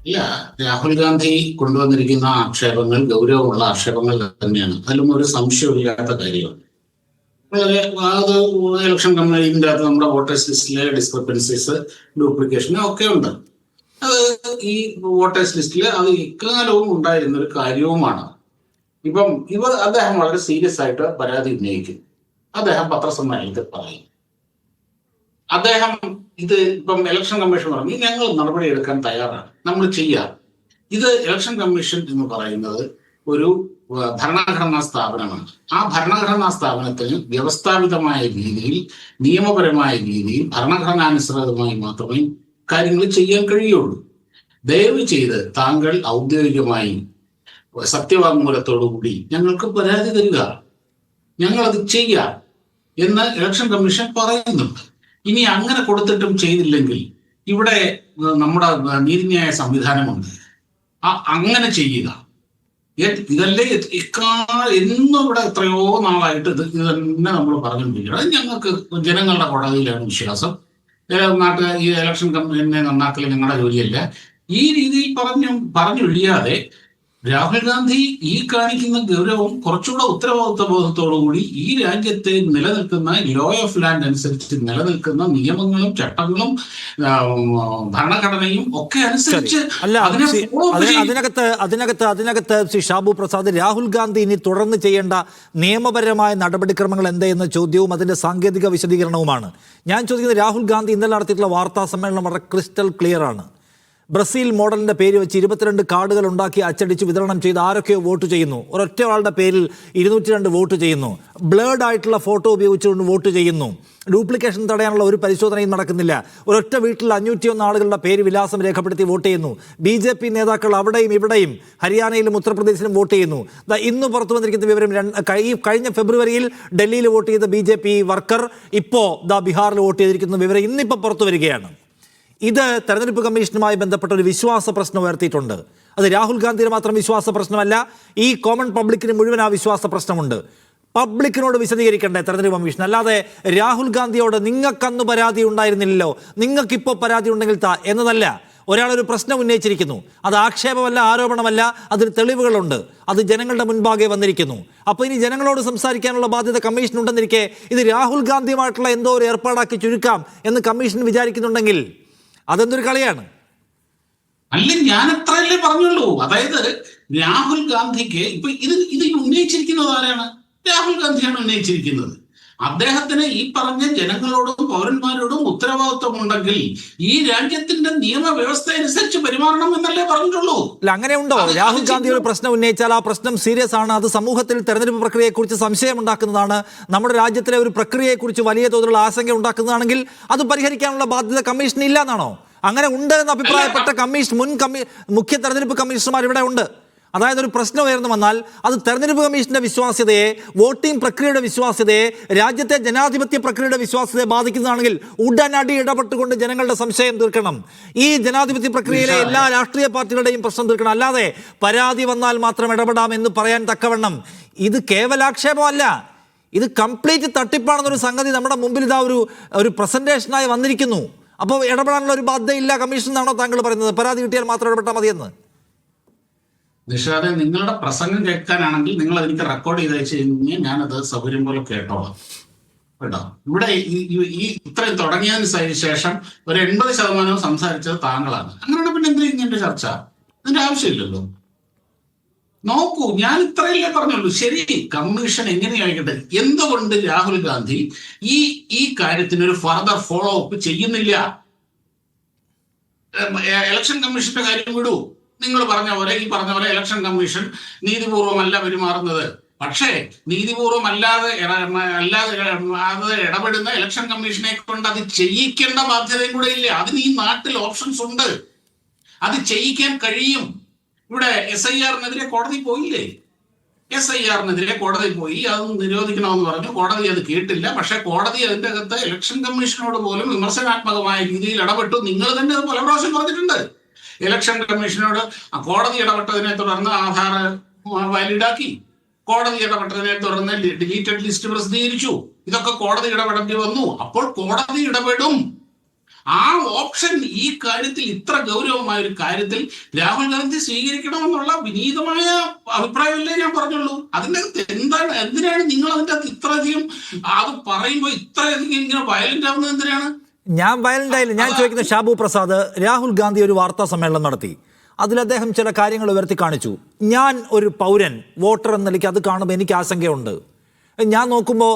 ഇല്ല, രാഹുൽ ഗാന്ധി കൊണ്ടുവന്നിരിക്കുന്ന ആക്ഷേപങ്ങൾ ഗൗരവമുള്ള ആക്ഷേപങ്ങൾ തന്നെയാണ്. അതിലൊന്നും ഒരു സംശയമില്ലാത്ത കാര്യമാണ്. വളരെ അത് ഇലക്ഷൻ കമ്മീഷൻ്റെ അകത്ത് നമ്മുടെ വോട്ടേഴ്സ് ലിസ്റ്റിലെ ഡിസ്ക്രിപ്പൻസീസ്, ഡ്യൂപ്ലിക്കേഷൻ ഒക്കെ ഉണ്ട്. അത് ഈ വോട്ടേഴ്സ് ലിസ്റ്റിൽ അത് എക്കാലവും ഉണ്ടായിരുന്ന ഒരു കാര്യവുമാണ്. ഇപ്പം അദ്ദേഹം വളരെ സീരിയസ് ആയിട്ട് പരാതി ഉന്നയിക്കും. അദ്ദേഹം പത്രസമ്മേളനത്തിൽ പറയും. അദ്ദേഹം ഇത് ഇപ്പം ഇലക്ഷൻ കമ്മീഷൻ പറഞ്ഞു ഞങ്ങൾ നടപടിയെടുക്കാൻ തയ്യാറാണ്, നമ്മൾ ചെയ്യാം. ഇത് ഇലക്ഷൻ കമ്മീഷൻ എന്ന് പറയുന്നത് ഒരു ഭരണഘടനാ സ്ഥാപനമാണ്. ആ ഭരണഘടനാ സ്ഥാപനത്തിന് വ്യവസ്ഥാപിതമായ രീതിയിൽ, നിയമപരമായ രീതിയിൽ, ഭരണഘടനാനുസൃതമായി മാത്രമേ കാര്യങ്ങൾ ചെയ്യാൻ കഴിയുള്ളൂ. ദയവ് ചെയ്ത് താങ്കൾ ഔദ്യോഗികമായി സത്യവാങ്മൂലത്തോടുകൂടി ഞങ്ങൾക്ക് പരാതി തരിക, ഞങ്ങളത് ചെയ്യാം എന്ന് ഇലക്ഷൻ കമ്മീഷൻ പറയുന്നുണ്ട്. ഇനി അങ്ങനെ കൊടുത്തിട്ടും ചെയ്തില്ലെങ്കിൽ ഇവിടെ നമ്മുടെ നീതിന്യായ സംവിധാനമുണ്ട്, അങ്ങനെ ചെയ്യുക. ഇതല്ലേ എന്നും ഇവിടെ എത്രയോ നാളായിട്ട് ഇത് തന്നെ നമ്മൾ പറഞ്ഞുകൊണ്ടിരിക്കുകയാണ്. അത് ഞങ്ങൾക്ക് ജനങ്ങളുടെ കോടതിയിലാണ് വിശ്വാസം. ഈ ഇലക്ഷൻ കമ്മീഷനെ നന്നാക്കൽ ഞങ്ങളുടെ ജോലിയല്ല. ഈ രീതിയിൽ പറഞ്ഞൊഴിയാതെ രാഹുൽ ഗാന്ധി ഈ കാണിക്കുന്ന ഗൗരവം കുറച്ചുകൂടെ ഉത്തരവാദിത്വ ബോധത്തോടുകൂടി ഈ രാജ്യത്തെ നിലനിൽക്കുന്ന ലോ ഓഫ് ലാൻഡ് അനുസരിച്ച് നിലനിൽക്കുന്ന നിയമങ്ങളും ചട്ടങ്ങളും ഭരണഘടനയും ഒക്കെ അനുസരിച്ച് അതിനകത്ത് ശ്രീ ഷാബു പ്രസാദ്, രാഹുൽ ഗാന്ധി ഇനി തുടർന്ന് ചെയ്യേണ്ട നിയമപരമായ നടപടിക്രമങ്ങൾ എന്തെന്ന ചോദ്യവും അതിന്റെ സാങ്കേതിക വിശദീകരണവുമാണ് ഞാൻ ചോദിക്കുന്നത്. രാഹുൽ ഗാന്ധി ഇന്നലെ നടത്തിയിട്ടുള്ള വാർത്താ സമ്മേളനം വളരെ ക്രിസ്റ്റൽ ക്ലിയർ ആണ്. ബ്രസീൽ മോഡലിന്റെ പേര് വെച്ച് 22 കാർഡുകൾ ഉണ്ടാക്കി അച്ചടിച്ച് വിതരണം ചെയ്ത് ആരൊക്കെയോ വോട്ട് ചെയ്യുന്നു. ഒരൊറ്റ ആളുടെ പേരിൽ 202 വോട്ട് ചെയ്യുന്നു. ബ്ലേഡ് ആയിട്ടുള്ള ഫോട്ടോ ഉപയോഗിച്ചുകൊണ്ട് വോട്ട് ചെയ്യുന്നു. ഡ്യൂപ്ലിക്കേഷൻ തടയാനുള്ള ഒരു പരിശോധനയും നടക്കുന്നില്ല. ഒരൊറ്റ വീട്ടിൽ 501 ആളുകളുടെ പേര് വിലാസം രേഖപ്പെടുത്തി വോട്ട് ചെയ്യുന്നു. BJP നേതാക്കൾ അവിടെയും ഇവിടെയും ഹരിയാനയിലും ഉത്തർപ്രദേശിലും വോട്ട് ചെയ്യുന്നു. ഇന്ന് പുറത്തു വന്നിരിക്കുന്ന വിവരം, കഴിഞ്ഞ ഫെബ്രുവരിയിൽ ഡൽഹിയിൽ വോട്ട് ചെയ്ത BJP വർക്കർ ഇപ്പോൾ ബീഹാറിൽ വോട്ട് ചെയ്തിരിക്കുന്ന വിവരം ഇന്നിപ്പോൾ പുറത്തു വരികയാണ്. ഇത് തെരഞ്ഞെടുപ്പ് കമ്മീഷനുമായി ബന്ധപ്പെട്ട ഒരു വിശ്വാസ പ്രശ്നം ഉയർത്തിയിട്ടുണ്ട്. അത് രാഹുൽ ഗാന്ധിയുടെ മാത്രം വിശ്വാസ പ്രശ്നമല്ല, ഈ കോമൺ പബ്ലിക്കിന് മുഴുവൻ ആ വിശ്വാസ പ്രശ്നമുണ്ട്. പബ്ലിക്കിനോട് വിശദീകരിക്കണ്ടേ തെരഞ്ഞെടുപ്പ് കമ്മീഷൻ? അല്ലാതെ രാഹുൽ ഗാന്ധിയോട് നിങ്ങൾക്കന്ന് പരാതി ഉണ്ടായിരുന്നില്ലല്ലോ, നിങ്ങൾക്കിപ്പോൾ പരാതി ഉണ്ടെങ്കിൽ എന്നതല്ല. ഒരാളൊരു പ്രശ്നം ഉന്നയിച്ചിരിക്കുന്നു, അത് ആക്ഷേപമല്ല, ആരോപണമല്ല, അതിന് തെളിവുകളുണ്ട്, അത് ജനങ്ങളുടെ മുൻപാകെ വന്നിരിക്കുന്നു. അപ്പോൾ ഇനി ജനങ്ങളോട് സംസാരിക്കാനുള്ള ബാധ്യത കമ്മീഷനുണ്ടെന്നിരിക്കെ ഇത് രാഹുൽ ഗാന്ധിയുമായിട്ടുള്ള എന്തോ ഒരു ഏർപ്പാടാക്കി ചുരുക്കാം എന്ന് കമ്മീഷൻ വിചാരിക്കുന്നുണ്ടെങ്കിൽ അതെന്തൊരു കളിയാണ്? അല്ല, ഞാൻ അത്രയല്ലേ പറഞ്ഞുള്ളൂ. അതായത് രാഹുൽ ഗാന്ധിക്ക് ഇപ്പൊ ഇത് ഉന്നയിച്ചിരിക്കുന്നത് ആരാണ്? രാഹുൽ ഗാന്ധിയാണ് ഉന്നയിച്ചിരിക്കുന്നത്. അദ്ദേഹത്തിന് ഈ പറഞ്ഞ ജനങ്ങളോടും പൗരന്മാരോടും ഉത്തരവാദിത്വമുണ്ടെങ്കിൽ ഈ രാജ്യത്തിന്റെ നിയമവ്യവസ്ഥ അനുസരിച്ച് പെരുമാറണം എന്നല്ലേ പറഞ്ഞിട്ടുള്ളൂ. അല്ല, അങ്ങനെ ഉണ്ടോ? രാഹുൽ ഗാന്ധി ഒരു പ്രശ്നം ഉന്നയിച്ചാൽ ആ പ്രശ്നം സീരിയസ് ആണ്, അത് സമൂഹത്തിൽ തെരഞ്ഞെടുപ്പ് പ്രക്രിയയെക്കുറിച്ച് സംശയം ഉണ്ടാക്കുന്നതാണ്, നമ്മുടെ രാജ്യത്തിലെ ഒരു പ്രക്രിയയെക്കുറിച്ച് വലിയ തോതിലുള്ള ആശങ്ക ഉണ്ടാക്കുന്നതാണെങ്കിൽ അത് പരിഹരിക്കാനുള്ള ബാധ്യത കമ്മീഷന് ഇല്ല എന്നാണോ? അങ്ങനെ ഉണ്ട് എന്ന് അഭിപ്രായപ്പെട്ട മുഖ്യ തെരഞ്ഞെടുപ്പ് കമ്മീഷണർമാർ ഇവിടെ ഉണ്ട്. അതായത് ഒരു പ്രശ്നം ഉയർന്നു വന്നാൽ അത് തെരഞ്ഞെടുപ്പ് കമ്മീഷന്റെ വിശ്വാസ്യതയെ, വോട്ടിംഗ് പ്രക്രിയയുടെ വിശ്വാസ്യതയെ, രാജ്യത്തെ ജനാധിപത്യ പ്രക്രിയയുടെ വിശ്വാസ്യതയെ ബാധിക്കുന്നതാണെങ്കിൽ ഉടനടി ഇടപെട്ടുകൊണ്ട് ജനങ്ങളുടെ സംശയം തീർക്കണം. ഈ ജനാധിപത്യ പ്രക്രിയയിലെ എല്ലാ രാഷ്ട്രീയ പാർട്ടികളുടെയും പ്രശ്നം തീർക്കണം. അല്ലാതെ പരാതി വന്നാൽ മാത്രം ഇടപെടാമെന്ന് പറയാൻ തക്കവണ്ണം ഇത് കേവലാക്ഷേപമല്ല, ഇത് കംപ്ലീറ്റ് തട്ടിപ്പാണെന്നൊരു സംഗതി നമ്മുടെ മുമ്പിൽ ഇതാ ഒരു പ്രസന്റേഷനായി വന്നിരിക്കുന്നു. അപ്പോൾ ഇടപെടാനുള്ള ഒരു ബാധ്യതയില്ല കമ്മീഷൻ എന്നാണോ താങ്കൾ പറയുന്നത്? പരാതി കിട്ടിയാൽ മാത്രം ഇടപെട്ടാൽ മതിയെന്ന്? നിഷാദെ, നിങ്ങളുടെ പ്രസംഗം കേൾക്കാനാണെങ്കിൽ നിങ്ങൾ എനിക്ക് റെക്കോർഡ് ചെയ്ത് അയച്ചു കഴിഞ്ഞാൽ ഞാനത് സൗകര്യം പോലെ കേട്ടോളാം കേട്ടോ. ഇവിടെ ഈ ഇത്രയും തുടങ്ങിയതിന് ശേഷം ഒരു 80% സംസാരിച്ചത് താങ്കളാണ്. അങ്ങനെയാണ് പിന്നെ എന്തിനാ ഇങ്ങനെ ചർച്ച? അതിന്റെ ആവശ്യമില്ലല്ലോ. നോക്കൂ, ഞാൻ ഇത്രയല്ലേ പറഞ്ഞുള്ളൂ. ശരി, കമ്മീഷൻ എങ്ങനെയായിക്കട്ടെ, എന്തുകൊണ്ട് രാഹുൽ ഗാന്ധി ഈ കാര്യത്തിനൊരു ഫർദർ ഫോളോ അപ്പ് ചെയ്യുന്നില്ല? ഇലക്ഷൻ കമ്മീഷന്റെ കാര്യം വിടൂ. നിങ്ങൾ പറഞ്ഞ പോലെ ഇലക്ഷൻ കമ്മീഷൻ നീതിപൂർവമല്ല പെരുമാറുന്നത്. പക്ഷേ നീതിപൂർവം അല്ലാതെ ഇടപെടുന്ന ഇലക്ഷൻ കമ്മീഷനെ കൊണ്ട് അത് ചെയ്യിക്കേണ്ട ബാധ്യതയും കൂടെ ഇല്ല. അതിന് ഈ നാട്ടിൽ ഓപ്ഷൻസ് ഉണ്ട്, അത് ചെയ്യിക്കാൻ കഴിയും. ഇവിടെ SIR-നെതിരെ കോടതി പോയില്ലേ? SIR-നെതിരെ കോടതി പോയി, അത് നിരോധിക്കണമെന്ന് പറഞ്ഞു. കോടതി അത് കേട്ടില്ല. പക്ഷെ കോടതി അതിന്റെ അകത്ത് ഇലക്ഷൻ കമ്മീഷനോട് പോലും വിമർശനാത്മകമായ രീതിയിൽ ഇടപെട്ടു. നിങ്ങൾ തന്നെ അത് പല പ്രാവശ്യം പറഞ്ഞിട്ടുണ്ട്. ഇലക്ഷൻ കമ്മീഷനോട് കോടതി ഇടപെട്ടതിനെ തുടർന്ന് ആധാർ വാലിഡാക്കി, കോടതി ഇടപെട്ടതിനെ തുടർന്ന് ഡിലീറ്റഡ് ലിസ്റ്റ് പ്രസിദ്ധീകരിച്ചു. ഇതൊക്കെ കോടതി ഇടപെടേണ്ടി വന്നു. അപ്പോൾ കോടതി ഇടപെടും. ആ ഓപ്ഷൻ ഈ കാര്യത്തിൽ, ഇത്ര ഗൗരവമായ ഒരു കാര്യത്തിൽ രാഹുൽ ഗാന്ധി സ്വീകരിക്കണമെന്നുള്ള വിനീതമായ അഭിപ്രായമല്ലേ ഞാൻ പറഞ്ഞുള്ളൂ. അതിൻ്റെ എന്തിനാണ് നിങ്ങൾ അതിൻ്റെ അകത്ത് ഇത്രയധികം അത് പറയുമ്പോൾ ഇത്രയധികം ഇങ്ങനെ വയലന്റ് ആവുന്നത് എന്തിനാണ്? ഞാൻ വയലന്റ് ആയില്ല. ഞാൻ ചോദിക്കുന്നത് ഷാബു പ്രസാദ്, രാഹുൽ ഗാന്ധി ഒരു വാർത്താ സമ്മേളനം നടത്തി. അതിൽ അദ്ദേഹം ചില കാര്യങ്ങൾ ഉയർത്തി കാണിച്ചു. ഞാൻ ഒരു പൗരൻ, വോട്ടർ എന്ന നിലയ്ക്ക് അത് കാണുമ്പോൾ എനിക്ക് ആശങ്കയുണ്ട്. ഞാൻ നോക്കുമ്പോൾ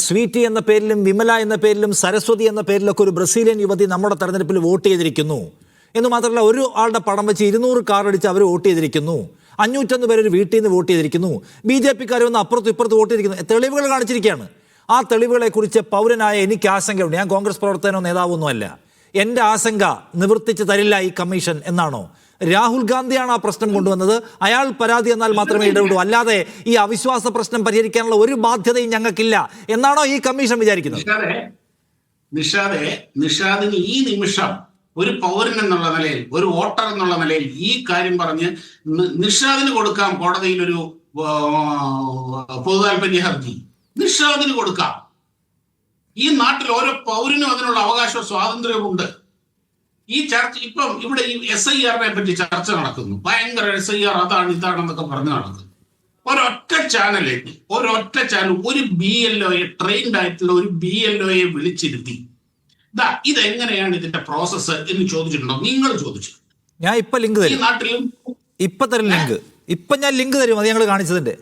സ്വീറ്റി എന്ന പേരിലും വിമല എന്ന പേരിലും സരസ്വതി എന്ന പേരിലൊക്കെ ഒരു ബ്രസീലിയൻ യുവതി നമ്മുടെ തെരഞ്ഞെടുപ്പിൽ വോട്ട് ചെയ്തിരിക്കുന്നു എന്ന് മാത്രമല്ല, ഒരു ആളുടെ പടം വെച്ച് 200 കാർ അടിച്ച് അവർ വോട്ട് ചെയ്തിരിക്കുന്നു. 501 പേര് ഒരു വീട്ടിൽ നിന്ന് വോട്ട് ചെയ്തിരിക്കുന്നു. BJP-ക്കാർ വന്ന് അപ്പുറത്തും ഇപ്പുറത്ത് വോട്ട് ചെയ്തിരിക്കുന്നു. തെളിവുകൾ കാണിച്ചിരിക്കുകയാണ്. ആ തെളിവുകളെക്കുറിച്ച് പൗരനായ എനിക്ക് ആശങ്കയുണ്ട്. ഞാൻ കോൺഗ്രസ് പ്രവർത്തകനോ നേതാവൊന്നുമല്ല. എൻ്റെ ആശങ്ക നിവർത്തിച്ച് തരില്ല ഈ കമ്മീഷൻ എന്നാണോ? രാഹുൽ ഗാന്ധിയാണ് ആ പ്രശ്നം കൊണ്ടുവന്നത്. അയാൾ പരാതി എന്നാൽ മാത്രമേ ഇടപെടൂ, അല്ലാതെ ഈ അവിശ്വാസ പ്രശ്നം പരിഹരിക്കാനുള്ള ഒരു ബാധ്യതയും ഞങ്ങൾക്കില്ല എന്നാണോ ഈ കമ്മീഷൻ വിചാരിക്കുന്നത്? നിഷാദിന് ഈ നിമിഷം ഒരു പൗരൻ എന്നുള്ള നിലയിൽ, ഒരു വോട്ടർ എന്നുള്ള നിലയിൽ ഈ കാര്യം പറഞ്ഞ് നിഷാദിന് കൊടുക്കാം കോടതിയിൽ ഒരു പൊതു താല്പര്യ ഹർജി. നിഷാദിന് കൊടുക്കാം. ഈ നാട്ടിൽ ഓരോ പൗരനും അതിനുള്ള അവകാശ സ്വാതന്ത്ര്യമുണ്ട്. ഈ ചർച്ച ഇപ്പം ഇവിടെ ഈ SIR പറ്റി ചർച്ച നടക്കുന്നു. ഭയങ്കര SIR അതാണ് ഇതാണെന്നൊക്കെ പറഞ്ഞു നടക്കുന്നു. ഒരൊറ്റ ചാനൽ, ഒരു BLO, ട്രെയിൻഡ് ആയിട്ടുള്ള ഒരു BLO വിളിച്ചിരുത്തി ഇതെങ്ങനെയാണ് ഇതിന്റെ പ്രോസസ്സ് എന്ന് ചോദിച്ചിട്ടുണ്ടോ? നിങ്ങൾ ചോദിച്ചു. ഞാൻ ഇപ്പൊ ലിങ്ക് തരും. ഈ നാട്ടിലും ഇപ്പൊ തരും ലിങ്ക്. ഇപ്പൊ ഞാൻ ലിങ്ക് തരും. അത് ഞങ്ങൾ കാണിച്ചതിന്റെ